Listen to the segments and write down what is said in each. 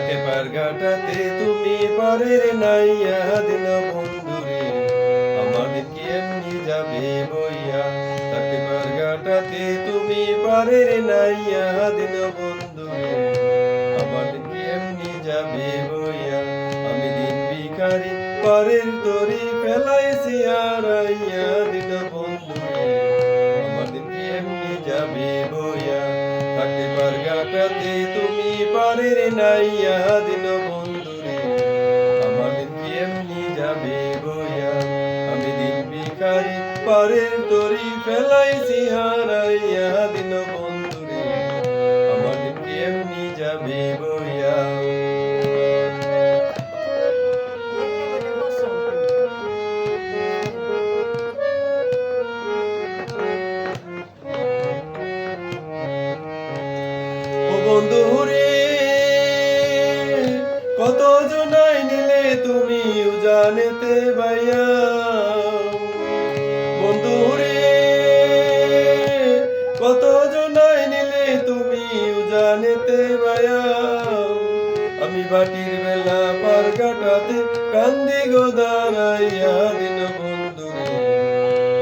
থাকে পার ঘাটাতে তুমি পারের নাইয়া দিন বন্ধুরে আমার দিন কি এমনি যাবে বইয়া থাকে পার ঘাটাতে তুমি পারের নাইয়া দিন বন্ধুরে আমার দিন কি এমনি যাবে বইয়া আমি দিন ভিখারি পারের তরি ফেলাইছি হারাইয়া দিন বন্ধুরে আমার দিন কি এমনি যাবে বইয়া থাকে পার ঘাটাতে তুমি পারের নাইয়া দিন বন্ধুরে আমার দিন কি এমনি যাবে বইয়া আমি দিন ভিখারি পারের তরি ফেলাইছি হারাইয়া দিন বন্ধুরে আমার দিন কি এমনি যাবে বইয়া বন্ধুরে কত জনাই নিলে তুমি উজানেতে বাইয়া বন্ধুরে কত জনাই নিলে তুমি উজানেতে বাইয়া আমি বাটির বেলা পার ঘাটাতে কান্দি গো দাঁড়াইয়া দিন বন্ধুরে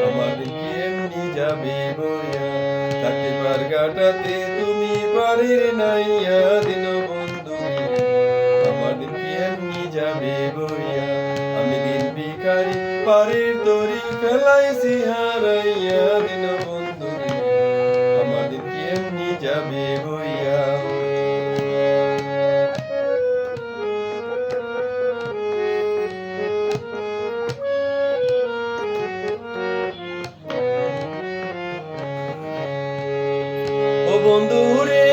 আমার দিন কি এমনি যাবে বইয়া থাকে পার ঘাটাতে তুমি পারের নাইয়া দিন বন্ধুরে আমার দিন কি এমনি যাবে বইয়া আমি দিন ভিখারি পারের তরি ফেলাইছি হারাইয়া দিন বন্ধুরে আমার দিন কি এমনি যাবে বইয়া বন্ধুরে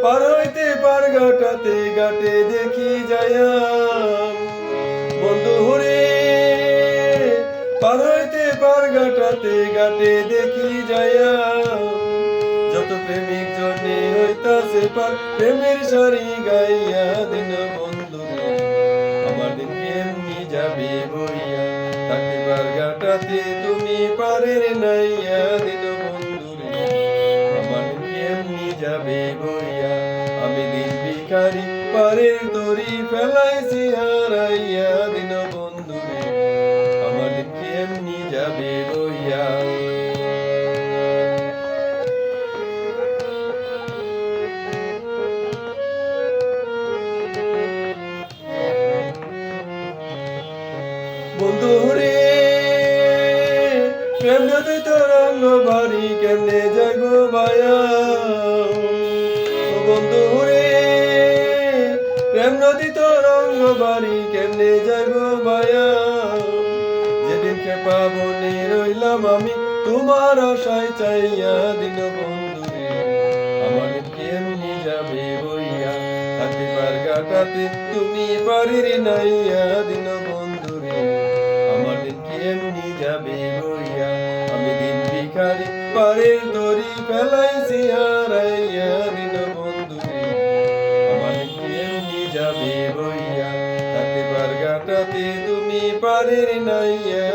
পার হইতে পার ঘাটাতে ঘাটে দেখি যায়া বন্ধুরে পার হইতে পার ঘাটাতে ঘাটে দেখি যায়া যত প্রেমিক জনে হইতাছে পার প্রেমের সারি গাইয়া দিন বন্ধুরে আমার দিন এমনি যাবে বইয়া থাকে পার ঘাটাতে তুমি পারের নাইয়া দিন যাবে বইয়া আমি দিন ভিখারি পারের তরি ফেলাইছি হারাইয়া দিন বন্ধুরে আমার দিন কি এমনি যাবে বইয়া বন্ধুরে প্রেম যদি তরঙ্গ ভারী কেমনে জাগো বায়া বন্ধুরে প্রেম নদী তরঙ্গ বাড়ি কেমনে যাইব বায়া যেদিন খেপা বনে রইলাম আমি তোমার আশায় চাইয়া দিন বন্ধুরে আমার কেমনি যাবে বইয়া থাকে পার ঘাটাতে তুমি বাড়ির নাইয়া দিন বন্ধুরে আমার দিন কেমনি যাবে বইয়া আমি দিন ভিখারি পারের তরি ফেলাইছি হারাইয়া দিন যাবে বইয়া থাকে পার ঘাটাতে তুমি পারের নাইয়া